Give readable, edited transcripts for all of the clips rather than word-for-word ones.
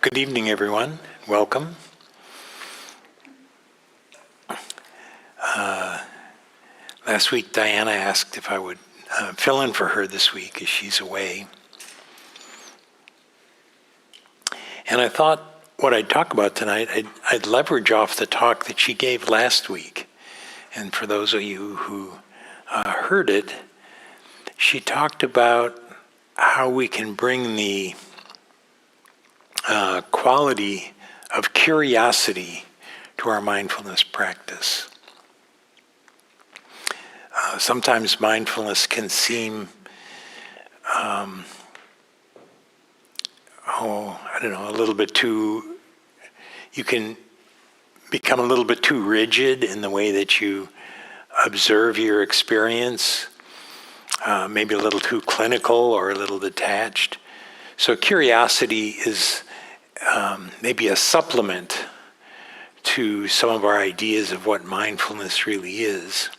Good evening, everyone. Welcome. Last week, Diana asked if I would fill in for her this week as she's away. And I thought what I'd talk about tonight, I'd leverage off the talk that she gave last week. And for those of you who heard it, she talked about how we can bring the quality of curiosity to our mindfulness practice. Sometimes mindfulness can seem, a little bit too, you can become a little bit too rigid in the way that you observe your experience, maybe a little too clinical or a little detached. So curiosity is maybe a supplement to some of our ideas of what mindfulness really is.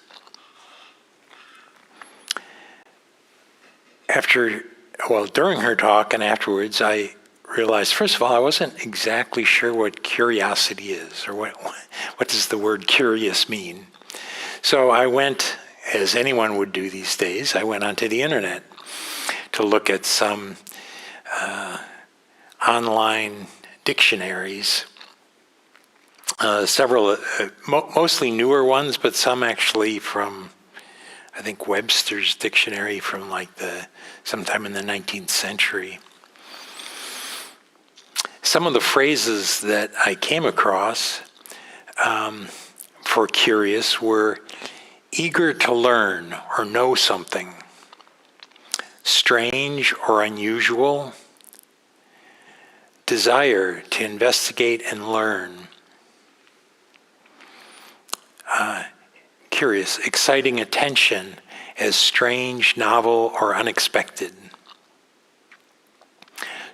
During her talk and afterwards, I realized, first of all, I wasn't exactly sure what curiosity is, or what does the word curious mean. So I went, as anyone would do these days, I went onto the internet to look at some online dictionaries, several, mostly newer ones, but some actually from, I think, Webster's dictionary from sometime in the 19th century. Some of the phrases that I came across for curious were eager to learn or know something, strange or unusual, desire to investigate and learn, curious, exciting attention as strange, novel, or unexpected,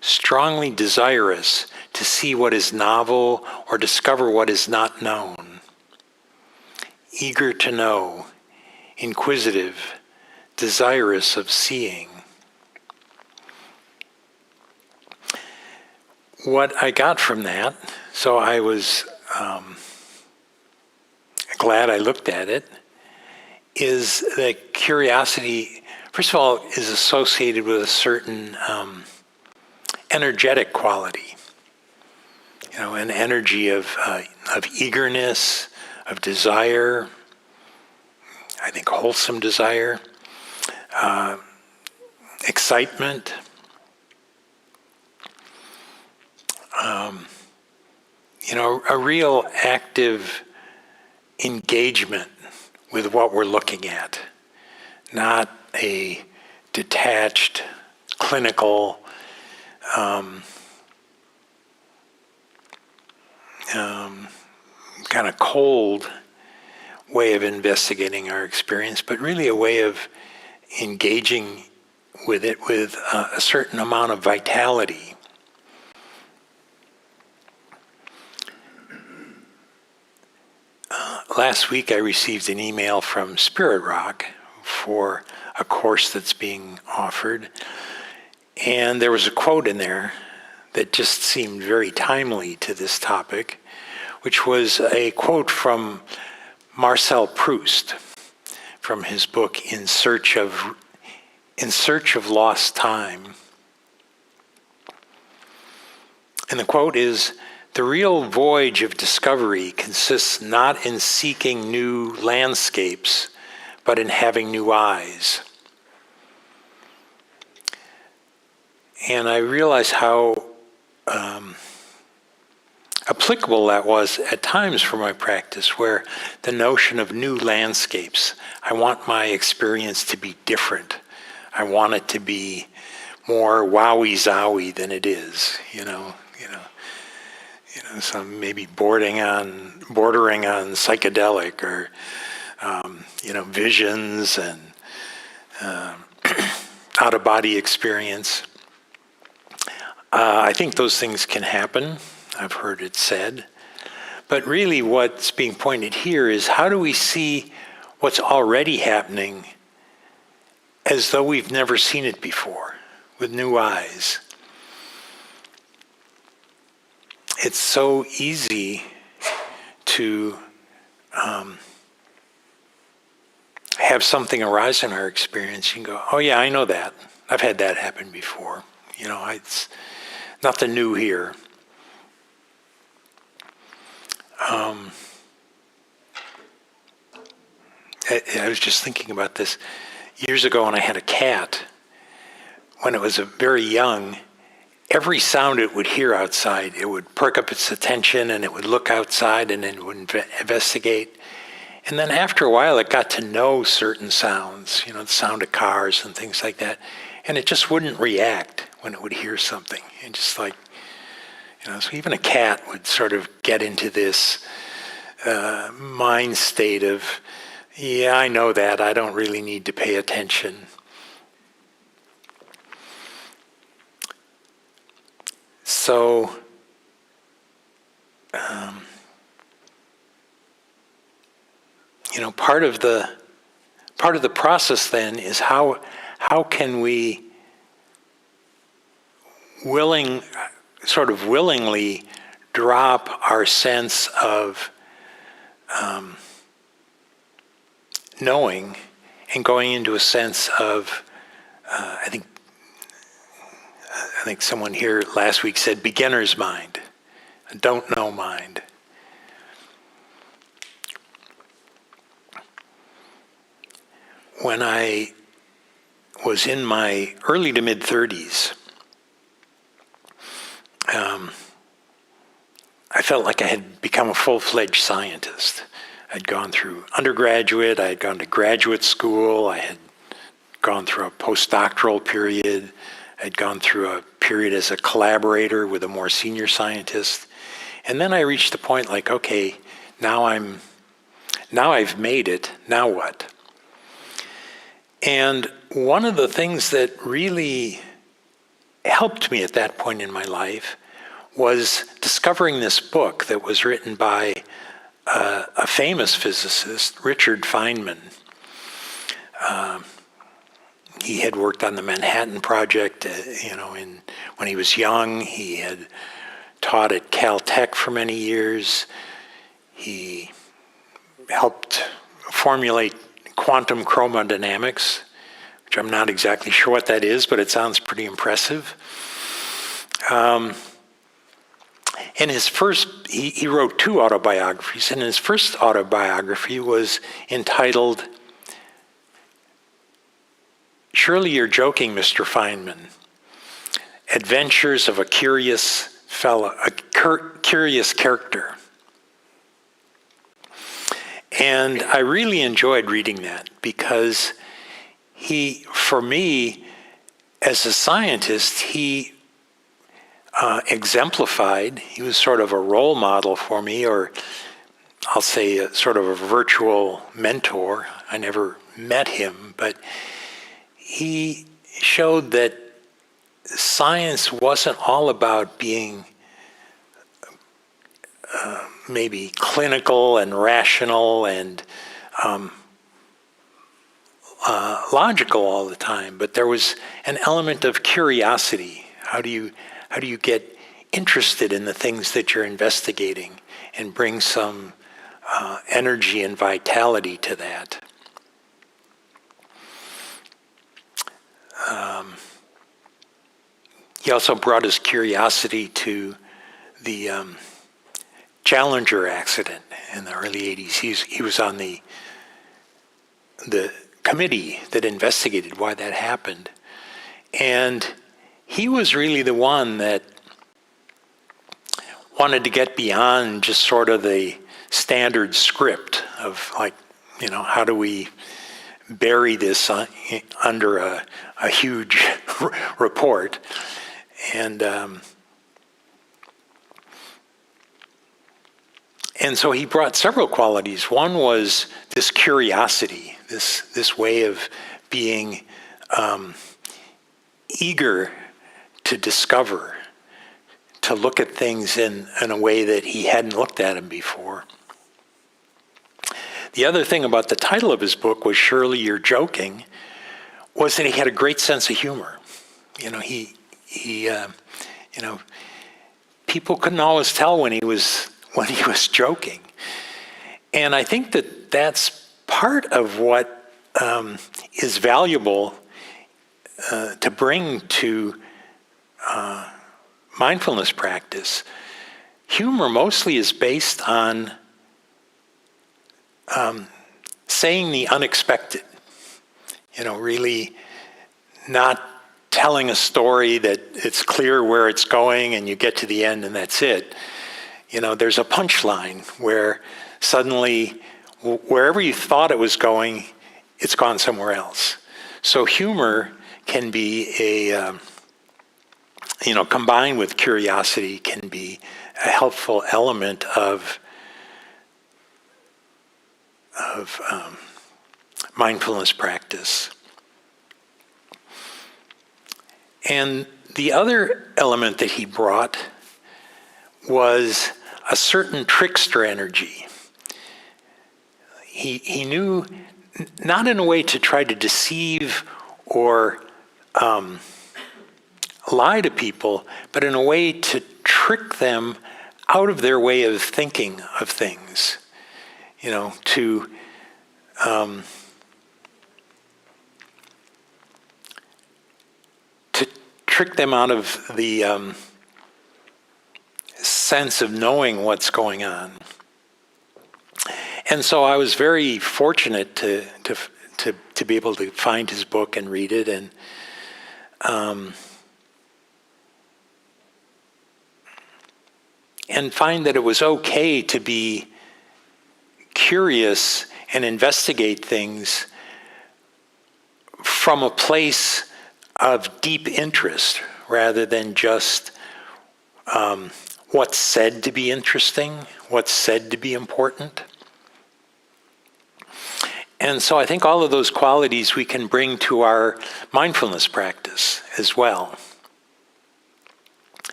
strongly desirous to see what is novel or discover what is not known, eager to know, inquisitive, desirous of seeing. What I got from that, so I was glad I looked at it, is that curiosity, first of all, is associated with a certain energetic quality, an energy of eagerness, of desire, I think wholesome desire, excitement, a real active engagement with what we're looking at, not a detached, clinical, kind of cold way of investigating our experience, but really a way of engaging with it with a certain amount of vitality. Last week I received an email from Spirit Rock for a course that's being offered, and there was a quote in there that just seemed very timely to this topic, which was a quote from Marcel Proust from his book In Search of Lost Time. And the quote is, "The real voyage of discovery consists not in seeking new landscapes, but in having new eyes." And I realized how applicable that was at times for my practice, where the notion of new landscapes, I want my experience to be different. I want it to be more wowie-zowie than it is, some maybe bordering on psychedelic, or visions and out-of-body experience. I think those things can happen. I've heard it said. But really what's being pointed here is, how do we see what's already happening as though we've never seen it before, with new eyes? it's so easy to have something arise in our experience. You can go, oh yeah, I know that. I've had that happen before. It's nothing new here. I was just thinking about this. Years ago when I had a cat, when it was very young, every sound it would hear outside, it would perk up its attention and it would look outside and then it would investigate. And then after a while, it got to know certain sounds, the sound of cars and things like that. And it just wouldn't react when it would hear something. And just like, so even a cat would sort of get into this mind state of, yeah, I know that. I don't really need to pay attention. So, part of the process then is how can we willingly drop our sense of knowing and going into a sense of, I think someone here last week said beginner's mind, a don't know mind. When I was in my early to mid 30s, I felt like I had become a full-fledged scientist. I'd gone through undergraduate, I had gone to graduate school, I had gone through a postdoctoral period, I'd gone through a period as a collaborator with a more senior scientist. And then I reached the point like, okay, now I've made it, now what? And one of the things that really helped me at that point in my life was discovering this book that was written by a famous physicist, Richard Feynman. He had worked on the Manhattan Project, when he was young. He had taught at Caltech for many years. He helped formulate quantum chromodynamics, which I'm not exactly sure what that is, but it sounds pretty impressive. In his first, he wrote 2 autobiographies, and his first autobiography was entitled, "Surely You're Joking, Mr. Feynman, Adventures of a Curious Character." And I really enjoyed reading that because for me, as a scientist, he exemplified, he was sort of a role model for me, or I'll say sort of a virtual mentor. I never met him, but he showed that science wasn't all about being maybe clinical and rational and logical all the time, but there was an element of curiosity. How do you get interested in the things that you're investigating and bring some energy and vitality to that? He also brought his curiosity to the Challenger accident in the early 80s. He was on the committee that investigated why that happened. And he was really the one that wanted to get beyond just sort of the standard script of like, how do we bury this under a huge report. And so he brought several qualities. One was this curiosity, this way of being eager to discover, to look at things in a way that he hadn't looked at them before. The other thing about the title of his book was "Surely You're Joking," was that he had a great sense of humor. people couldn't always tell when he was joking. And I think that that's part of what is valuable to bring to mindfulness practice. Humor mostly is based on saying the unexpected, really not telling a story that it's clear where it's going and you get to the end and that's it. There's a punchline where suddenly, wherever you thought it was going, it's gone somewhere else. So humor can be combined with curiosity, can be a helpful element of mindfulness practice. And the other element that he brought was a certain trickster energy. He knew, not in a way to try to deceive or lie to people, but in a way to trick them out of their way of thinking of things, to trick them out of the sense of knowing what's going on. And so I was very fortunate to be able to find his book and read it, and find that it was okay to be curious and investigate things from a place of deep interest rather than just what's said to be interesting, what's said to be important. And so I think all of those qualities we can bring to our mindfulness practice as well.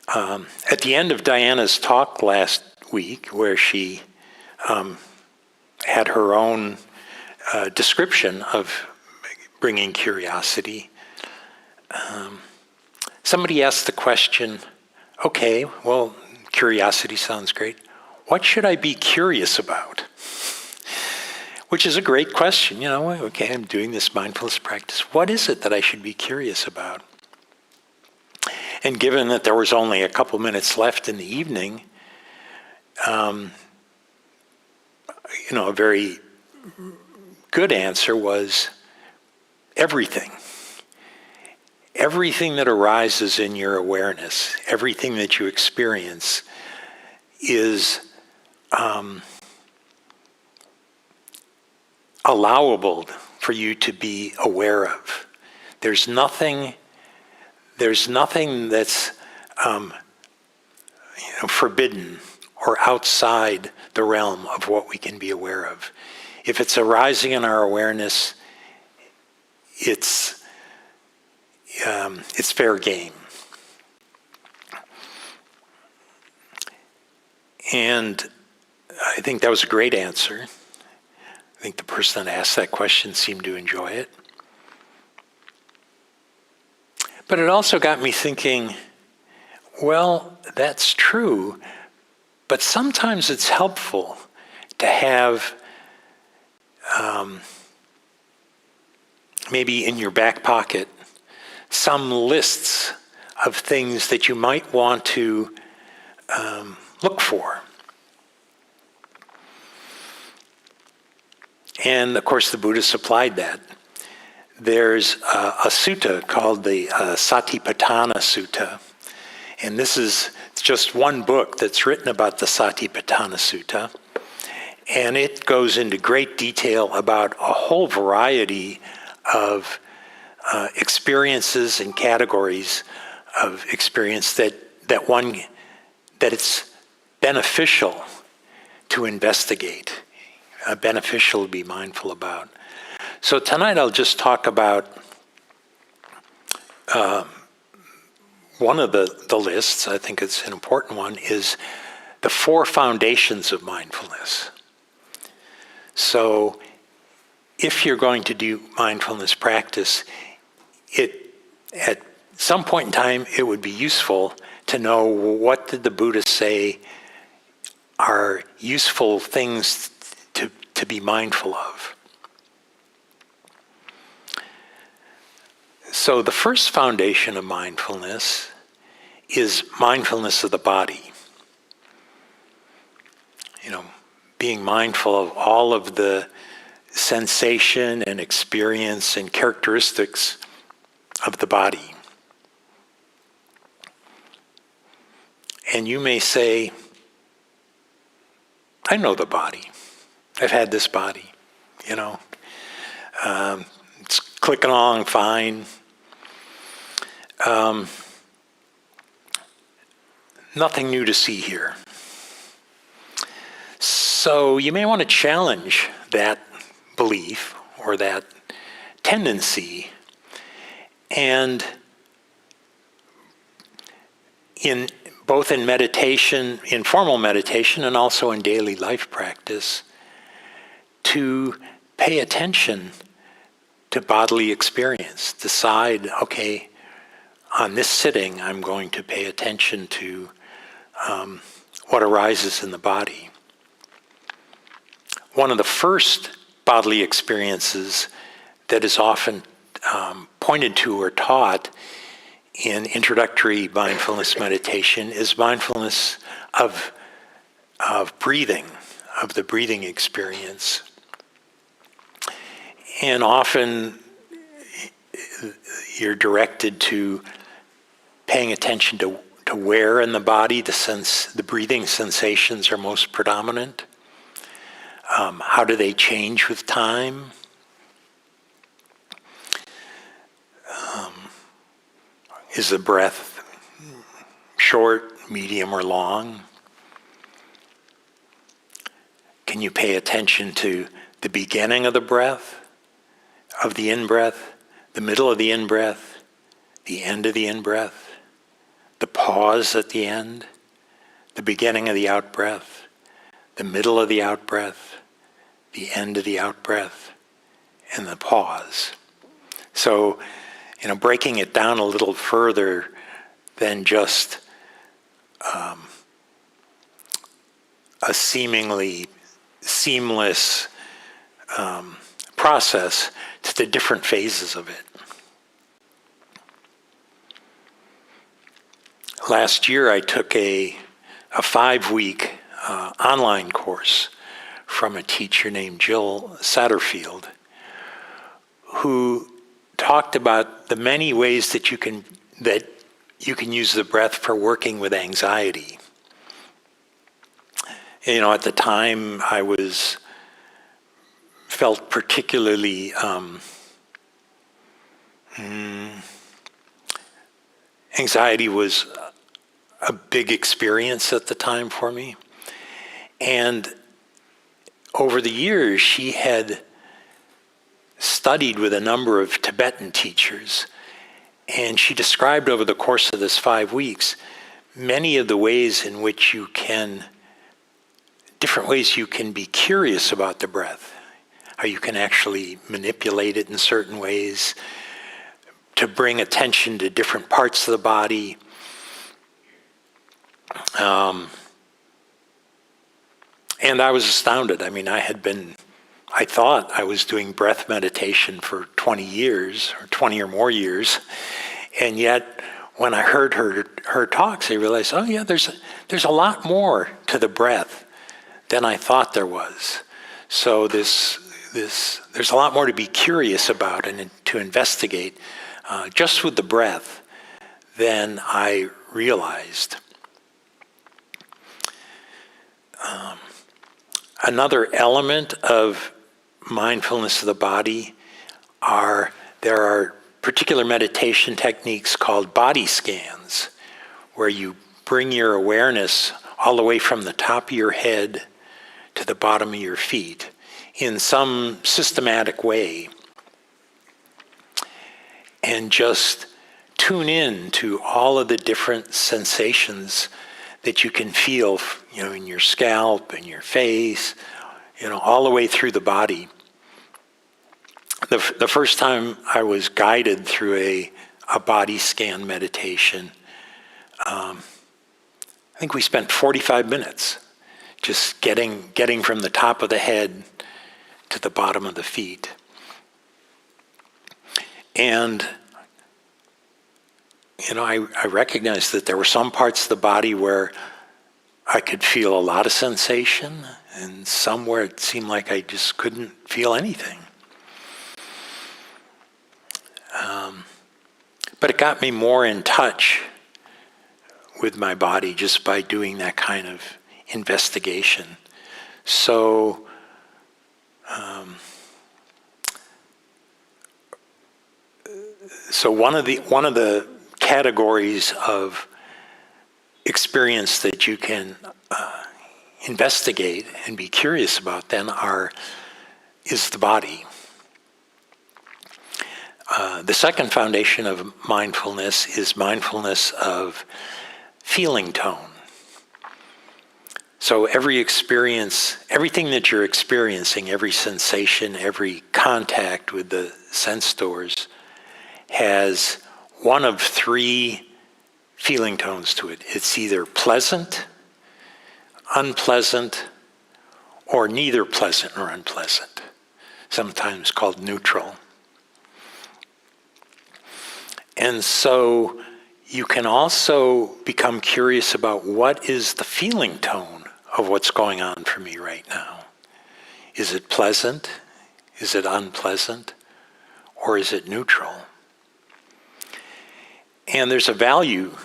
At the end of Diana's talk last week, where she had her own description of bringing curiosity, somebody asked the question, okay, well, curiosity sounds great. What should I be curious about? Which is a great question. Okay, I'm doing this mindfulness practice. What is it that I should be curious about? And given that there was only a couple minutes left in the evening, a very good answer was everything. Everything that arises in your awareness, everything that you experience is allowable for you to be aware of. There's nothing that's forbidden or outside the realm of what we can be aware of. If it's arising in our awareness, it's fair game. And I think that was a great answer. I think the person that asked that question seemed to enjoy it. But it also got me thinking, well, that's true, but sometimes it's helpful to have maybe in your back pocket some lists of things that you might want to look for. And of course the Buddhists applied that. There's a sutta called the Satipatthana Sutta. And this is just one book that's written about the Satipatthana Sutta. And it goes into great detail about a whole variety of experiences and categories of experience that it's beneficial to investigate, beneficial to be mindful about. So tonight I'll just talk about one of the lists. I think it's an important one, is the Four Foundations of Mindfulness. So if you're going to do mindfulness practice, at some point in time, it would be useful to know, what did the Buddha say are useful things to be mindful of. So the first foundation of mindfulness is mindfulness of the body. Being mindful of all of the sensation and experience and characteristics of the body. And you may say, I know the body. I've had this body, it's clicking along fine. Nothing new to see here. So you may want to challenge that belief or that tendency, and both in meditation, in formal meditation, and also in daily life practice, to pay attention to bodily experience. Decide, okay, on this sitting, I'm going to pay attention to what arises in the body. One of the first bodily experiences that is often pointed to or taught in introductory mindfulness meditation is mindfulness of breathing, of the breathing experience. And often you're directed to paying attention to where in the body the breathing sensations are most predominant. How do they change with time? Is the breath short, medium, or long? Can you pay attention to the beginning of the breath, of the in-breath, the middle of the in-breath, the end of the in-breath, the pause at the end, the beginning of the out-breath, the middle of the out-breath, the end of the out-breath, and the pause. So, breaking it down a little further than just a seemingly seamless process to the different phases of it. Last year I took a 5-week online course from a teacher named Jill Satterfield, who talked about the many ways that you can use the breath for working with anxiety. At the time I felt particularly anxiety was a big experience at the time for me. And over the years, she had studied with a number of Tibetan teachers, and she described over the course of this 5 weeks many of the ways in which different ways you can be curious about the breath, how you can actually manipulate it in certain ways, to bring attention to different parts of the body. And I was astounded. I thought I was doing breath meditation for 20 years, or 20 or more years, and yet when I heard her talks, I realized, oh yeah, there's a lot more to the breath than I thought there was. So there's a lot more to be curious about and to investigate just with the breath than I realized. Another element of mindfulness of the body there are particular meditation techniques called body scans, where you bring your awareness all the way from the top of your head to the bottom of your feet in some systematic way, and just tune in to all of the different sensations that you can feel, in your scalp, in your face, all the way through the body. The first time I was guided through a body scan meditation, I think we spent 45 minutes just getting from the top of the head to the bottom of the feet. And, I recognized that there were some parts of the body where I could feel a lot of sensation, and some where it seemed like I just couldn't feel anything. But it got me more in touch with my body just by doing that kind of investigation. So, one of the categories of experience that you can investigate and be curious about then is the body. The second foundation of mindfulness is mindfulness of feeling tone. So every experience, everything that you're experiencing, every sensation, every contact with the sense doors has one of three feeling tones to it. It's either pleasant, unpleasant, or neither pleasant nor unpleasant, sometimes called neutral. And so you can also become curious about what is the feeling tone of what's going on for me right now. Is it pleasant? Is it unpleasant? Or is it neutral? And there's a value,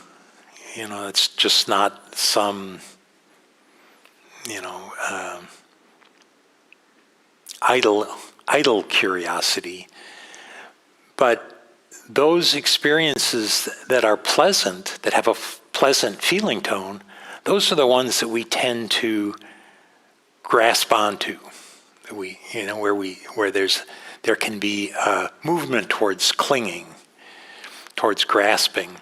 it's just not some, idle curiosity. But those experiences that are pleasant, that have a pleasant feeling tone, those are the ones that we tend to grasp onto. Where there can be a movement towards clinging, towards grasping.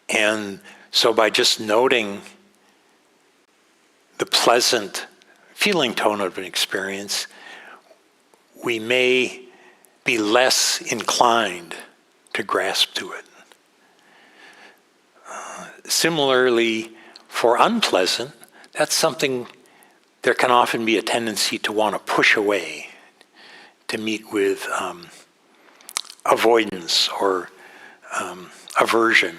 And so by just noting the pleasant feeling tone of an experience, we may be less inclined to grasp to it. Similarly, for unpleasant, that's something there can often be a tendency to want to push away, to meet with avoidance or aversion.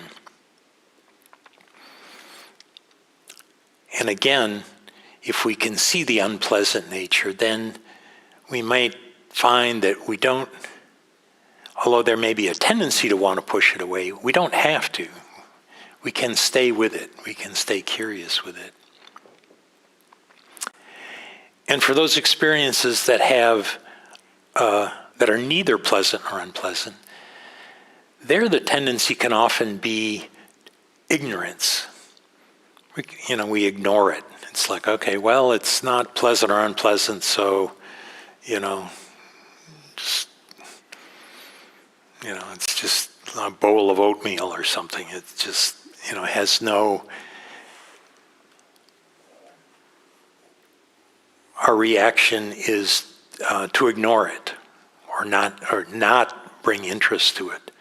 And again, if we can see the unpleasant nature, then we might find that we don't, although there may be a tendency to want to push it away, we don't have to. We can stay with it. We can stay curious with it. And for those experiences that that are neither pleasant or unpleasant, there the tendency can often be ignorance. We ignore it. It's like, okay, well, it's not pleasant or unpleasant, so, it's just a bowl of oatmeal or something. It just, has no. Our reaction is to ignore it, or not bring interest to it.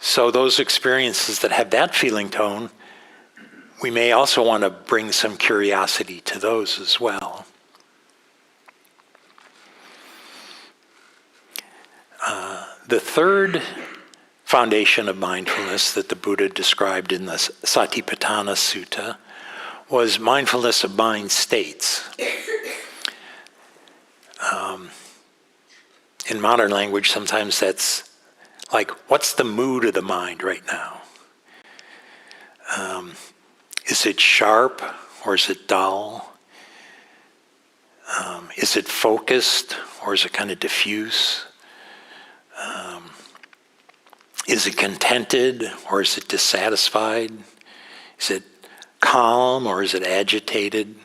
So those experiences that have that feeling tone, we may also want to bring some curiosity to those as well. The third foundation of mindfulness that the Buddha described in the Satipatthana Sutta was mindfulness of mind states. In modern language, sometimes that's like, what's the mood of the mind right now? Is it sharp or is it dull? Is it focused or is it kind of diffuse? Is it contented or is it dissatisfied? Is it calm or is it agitated?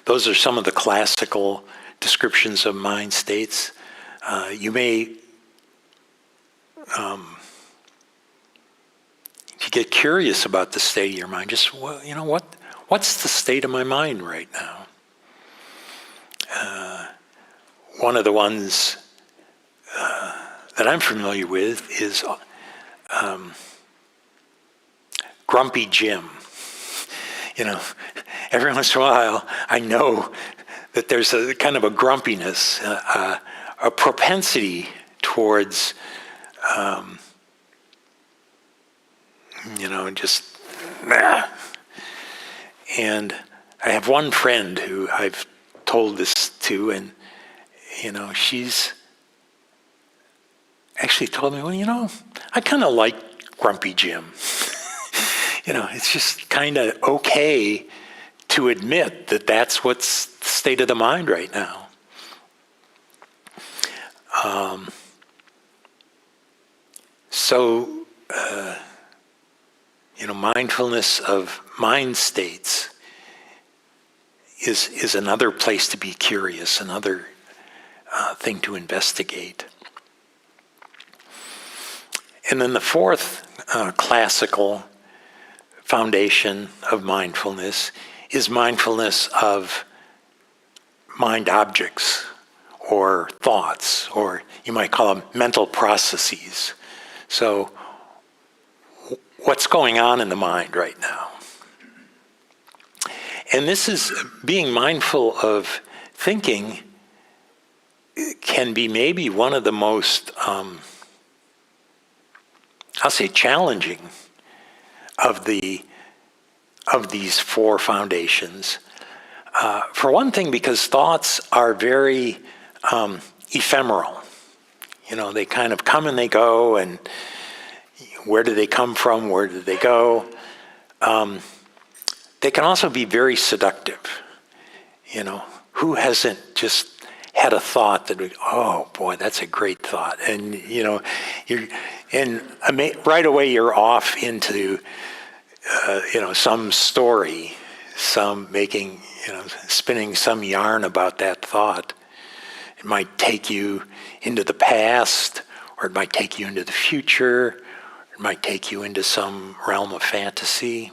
Those are some of the classical descriptions of mind states. You may, if you get curious about the state of your mind, just, what's the state of my mind right now? One of the ones that I'm familiar with is grumpy Jim. Every once in a while, I know that there's a kind of a grumpiness, a propensity towards, just, and I have one friend who I've told this to, and, she's actually told me, well, I kind of like grumpy Jim. It's just kind of okay to admit that that's what's the state of the mind right now. Mindfulness of mind states is another place to be curious, another thing to investigate. And then the fourth classical foundation of mindfulness is mindfulness of mind objects or thoughts, or you might call them mental processes. So what's going on in the mind right now? And this is being mindful of thinking can be maybe one of the most, I'll say, challenging of these four foundations. For one thing, because thoughts are very ephemeral. They kind of come and they go, and where do they come from? Where do they go? They can also be very seductive. Who hasn't just had a thought that, oh boy, that's a great thought, and right away you're off into some story, spinning some yarn about that thought. It might take you into the past, or it might take you into the future. It might take you into some realm of fantasy.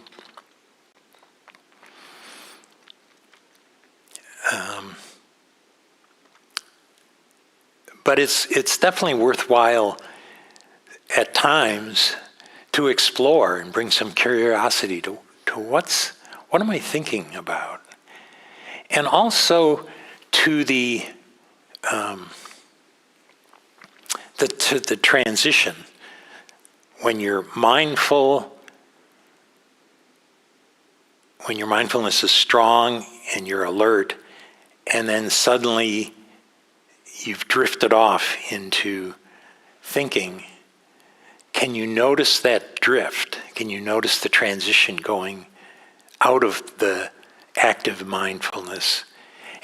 But it's definitely worthwhile at times to explore and bring some curiosity to what am I thinking about, and also to the transition when you're mindful, when your mindfulness is strong and you're alert, and then suddenly you've drifted off into thinking. Can you notice that drift? Can you notice the transition going out of the active mindfulness?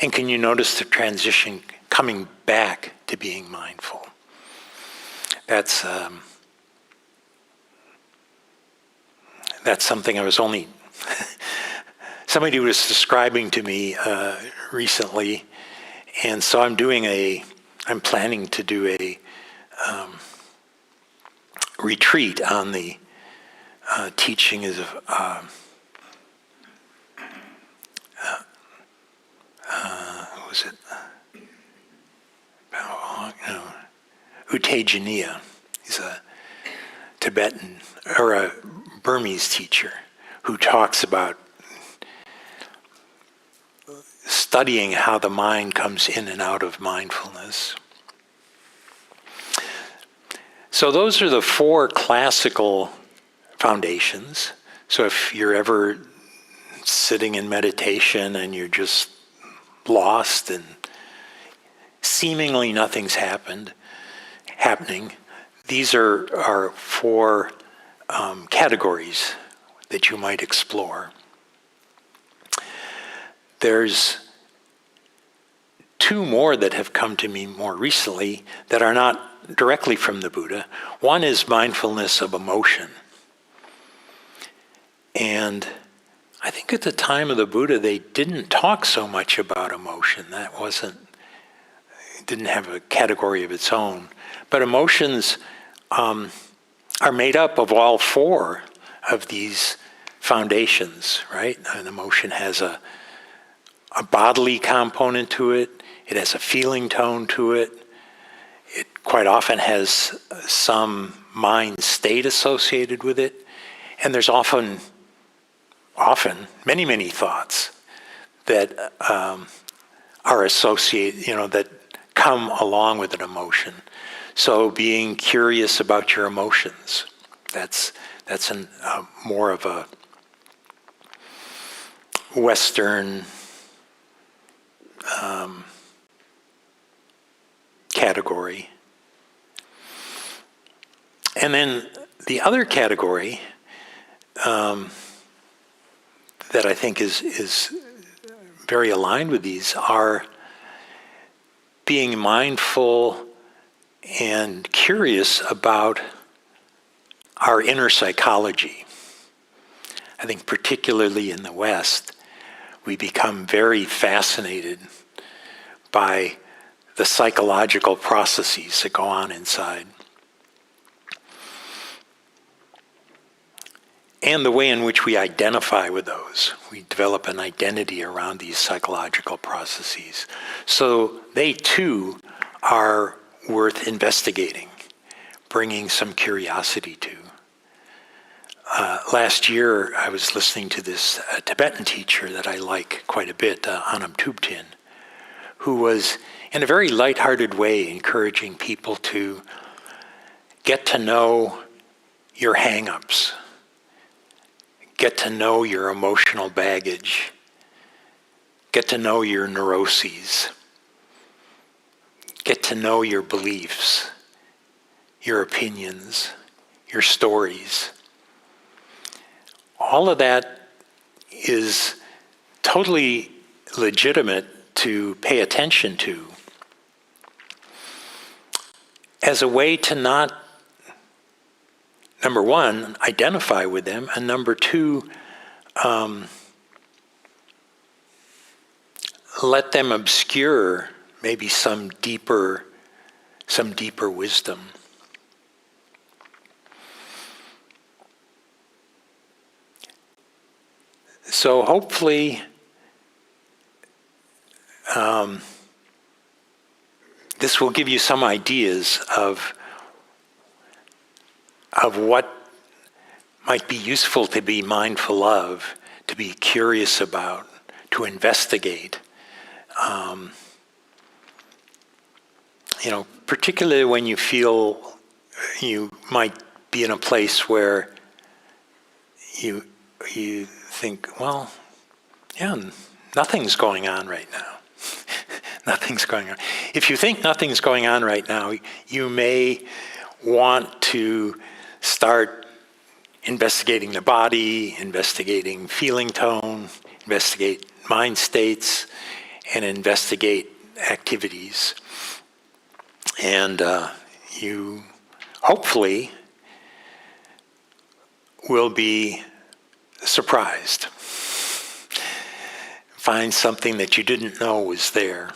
And can you notice the transition coming back to being mindful? That's something I was only... somebody was describing to me recently, and so I'm planning to do a retreat on the teaching of what was it? U Tejaniya. He's a Tibetan or a Burmese teacher who talks about studying how the mind comes in and out of mindfulness. So those are the four classical foundations. So if you're ever sitting in meditation and you're just lost and seemingly nothing's happening, these are four categories that you might explore. There's two more that have come to me more recently that are not directly from the Buddha. One is mindfulness of emotion. And I think at the time of the Buddha, they didn't talk so much about emotion. It didn't have a category of its own. But emotions are made up of all four of these foundations, right? An emotion has a bodily component to it. It has a feeling tone to it. It quite often has some mind state associated with it. And there's often, many thoughts that are associated, that come along with an emotion. So being curious about your emotions, that's more of a Western category. And then the other category that I think is very aligned with these are being mindful and curious about our inner psychology. I think particularly in the West, we become very fascinated by the psychological processes that go on inside. And the way in which we identify with those. We develop an identity around these psychological processes. So they too are worth investigating, bringing some curiosity to. Last year, I was listening to this Tibetan teacher that I like quite a bit, Anam Thubten, who was, in a very lighthearted way, encouraging people to get to know your hang-ups, get to know your emotional baggage, get to know your neuroses, get to know your beliefs, your opinions, your stories. All of that is totally legitimate to pay attention to as a way to not, number one, identify with them, and number two, let them obscure maybe some deeper wisdom. So hopefully, this will give you some ideas of what might be useful to be mindful of, to be curious about, to investigate. Particularly when you feel you might be in a place where you think, well, yeah, nothing's going on right now. Nothing's going on. If you think nothing's going on right now, you may want to start investigating the body, investigating feeling tone, investigate mind states, and investigate activities. And you hopefully will be surprised. Find something that you didn't know was there.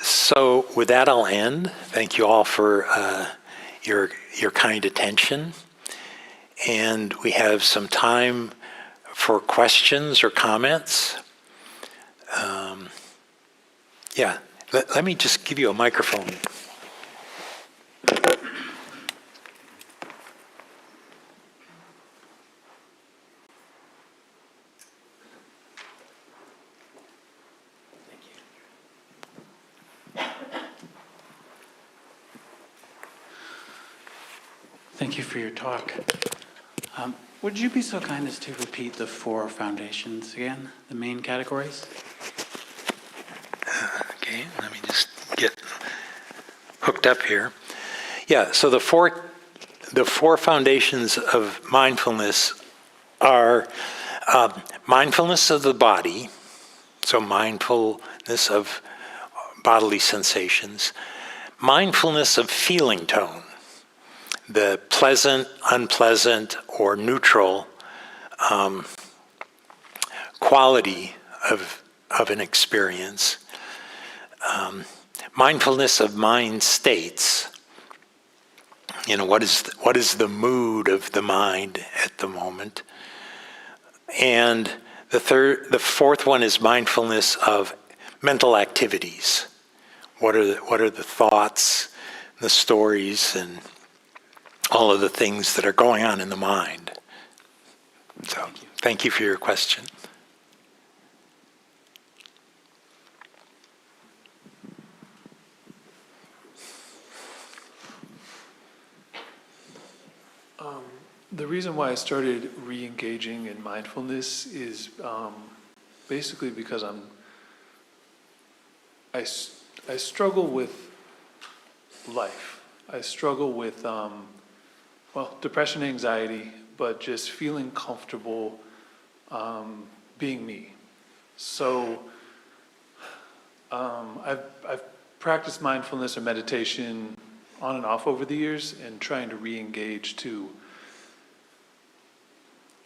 So with that, I'll end. Thank you all for your kind attention. And we have some time for questions or comments. Let me just give you a microphone. Thank you for your talk. Would you be so kind as to repeat the 4 foundations again, the main categories? Okay, let me just get hooked up here. Yeah, so the four foundations of mindfulness are mindfulness of the body, so mindfulness of bodily sensations, mindfulness of feeling tone, the pleasant, unpleasant, or neutral quality of an experience. Mindfulness of mind states. What is the mood of the mind at the moment? And the fourth one is mindfulness of mental activities. What are the thoughts, the stories, and all of the things that are going on in the mind. So, thank you for your question. The reason why I started re-engaging in mindfulness is basically because I struggle with life. I struggle with, depression, anxiety, but just feeling comfortable being me. So I've practiced mindfulness or meditation on and off over the years, and trying to re-engage to,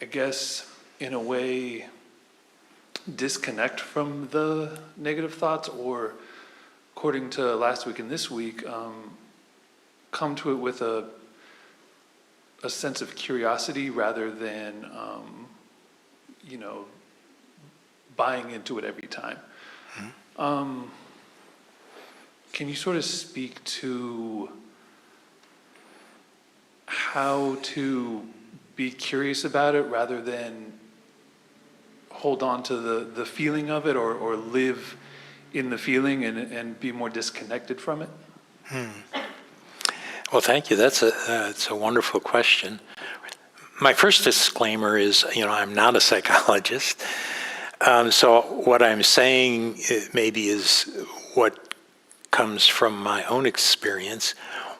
I guess, in a way, disconnect from the negative thoughts, or, according to last week and this week, come to it with a sense of curiosity rather than, buying into it every time. Mm-hmm. Can you sort of speak to how to be curious about it rather than hold on to the feeling of it, or live in the feeling and be more disconnected from it? Well, thank you. That's a wonderful question. My first disclaimer is, I'm not a psychologist. So what I'm saying maybe is what comes from my own experience.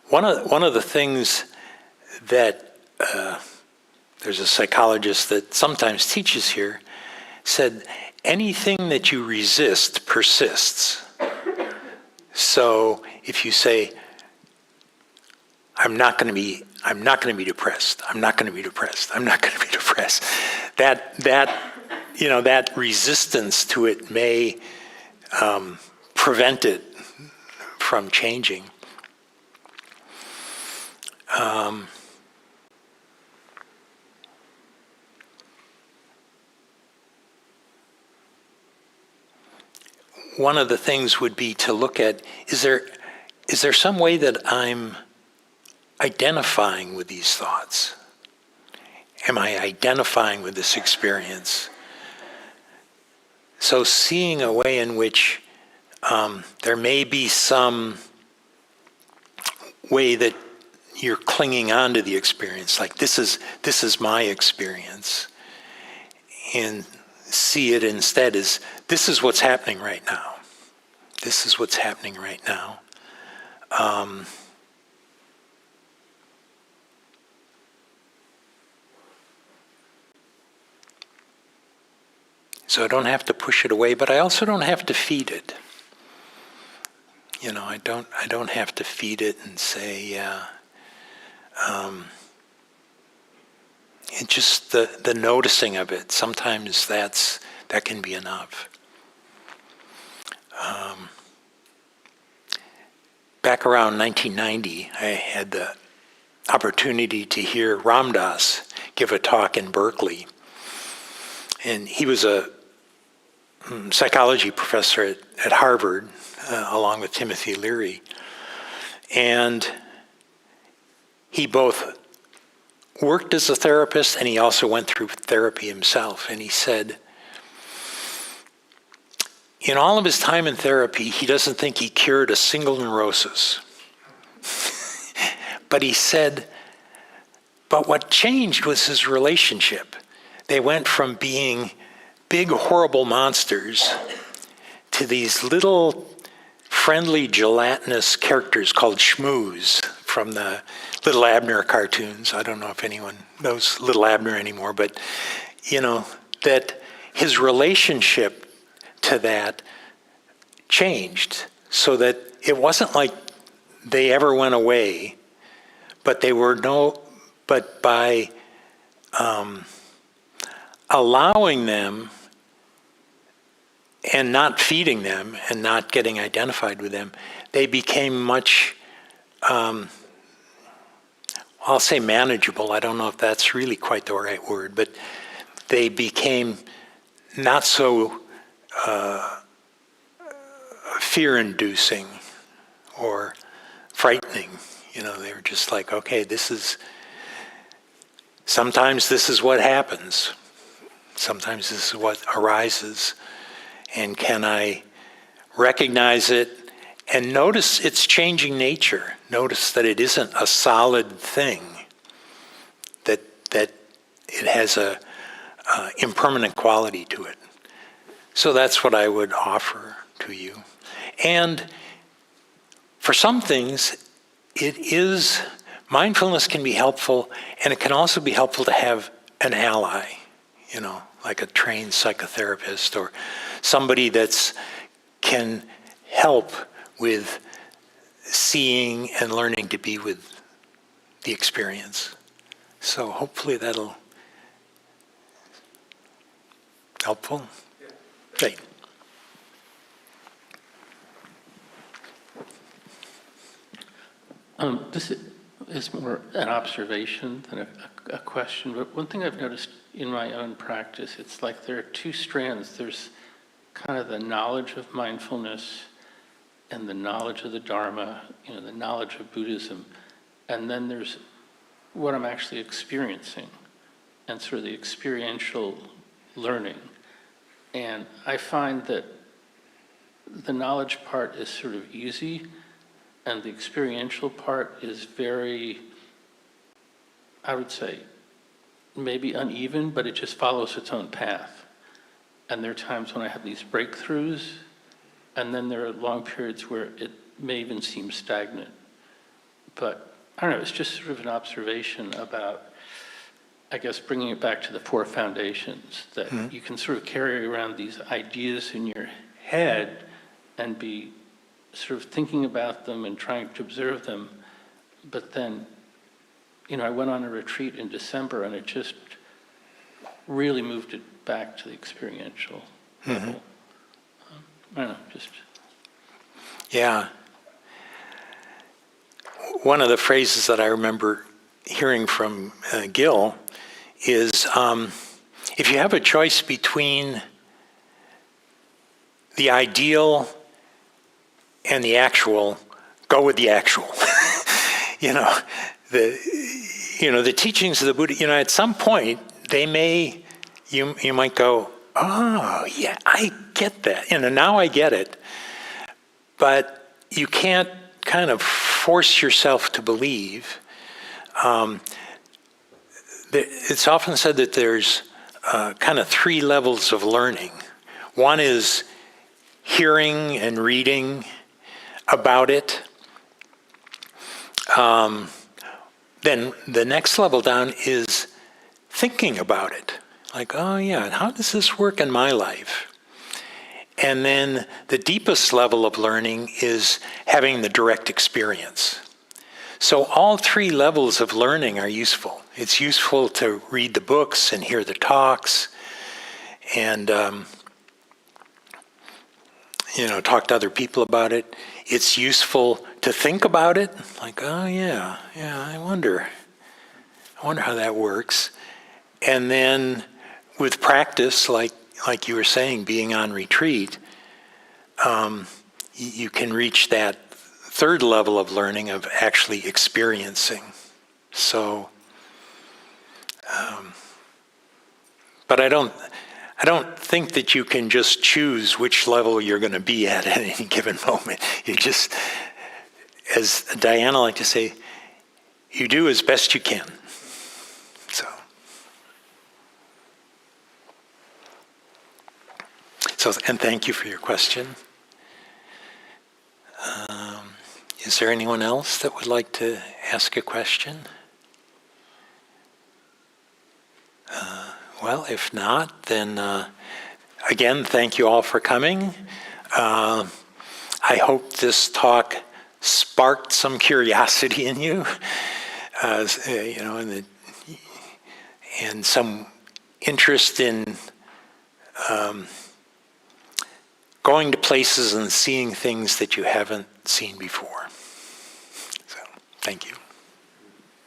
One of the things that there's a psychologist that sometimes teaches here said, anything that you resist persists. So if you say, I'm not going to be depressed, I'm not going to be depressed, I'm not going to be depressed, that resistance to it may prevent it from changing. One of the things would be to look at, is there some way that I'm identifying with these thoughts? Am I identifying with this experience? So seeing a way in which there may be some way that you're clinging on to the experience, like this is my experience, and see it instead as, this is what's happening right now. This is what's happening right now. So I don't have to push it away, but I also don't have to feed it. I don't have to feed it and say, and just the noticing of it, sometimes that can be enough. Back around 1990, I had the opportunity to hear Ram Dass give a talk in Berkeley. And he was a psychology professor at Harvard, along with Timothy Leary. And he both worked as a therapist, and he also went through therapy himself. And he said, in all of his time in therapy, he doesn't think he cured a single neurosis. But he said, but what changed was his relationship. They went from being big, horrible monsters to these little friendly, gelatinous characters called shmoos from the Little Abner cartoons. I don't know if anyone knows Little Abner anymore, but that his relationship to that changed, so that it wasn't like they ever went away, but by allowing them and not feeding them and not getting identified with them, they became much, I'll say manageable. I don't know if that's really quite the right word, but they became not so fear-inducing or frightening. They were just like, okay, this is sometimes this is what happens. Sometimes this is what arises. And can I recognize it and notice its changing nature? Notice that it isn't a solid thing, that it has a impermanent quality to it. So that's what I would offer to you. And for some things, mindfulness can be helpful, and it can also be helpful to have an ally, like a trained psychotherapist or somebody can help with seeing and learning to be with the experience. So hopefully that'll helpful. Yeah. Great. This is more an observation than a question, but one thing I've noticed in my own practice, it's like there are two strands. There's kind of the knowledge of mindfulness and the knowledge of the Dharma, the knowledge of Buddhism, and then there's what I'm actually experiencing and sort of the experiential learning. And I find that the knowledge part is sort of easy, and the experiential part is very, I would say, maybe uneven, but it just follows its own path. And there are times when I have these breakthroughs, and then there are long periods where it may even seem stagnant. But I don't know, it's just sort of an observation about, I guess, bringing it back to the Four Foundations, that you can sort of carry around these ideas in your head and be sort of thinking about them and trying to observe them. But then, I went on a retreat in December, and it just really moved it back to the experiential level. I don't know, just... Yeah. One of the phrases that I remember hearing from Gil is, if you have a choice between the ideal and the actual, go with the actual. The teachings of the Buddha, at some point, you might go, oh, yeah, I get that. Now I get it. But you can't kind of force yourself to believe. It's often said that there's kind of three levels of learning. One is hearing and reading about it. Then the next level down is thinking about it. Like, oh yeah, how does this work in my life? And then the deepest level of learning is having the direct experience. So all three levels of learning are useful. It's useful to read the books and hear the talks and talk to other people about it. It's useful to think about it, like, oh yeah, I wonder how that works. And then with practice, like you were saying, being on retreat, you can reach that third level of learning of actually experiencing. So, but I don't think that you can just choose which level you're going to be at any given moment. You just, as Diana liked to say, you do as best you can. So, and thank you for your question. Is there anyone else that would like to ask a question? Well, if not, then again, thank you all for coming. I hope this talk sparked some curiosity in you, and some interest in going to places and seeing things that you haven't seen before. So, thank you.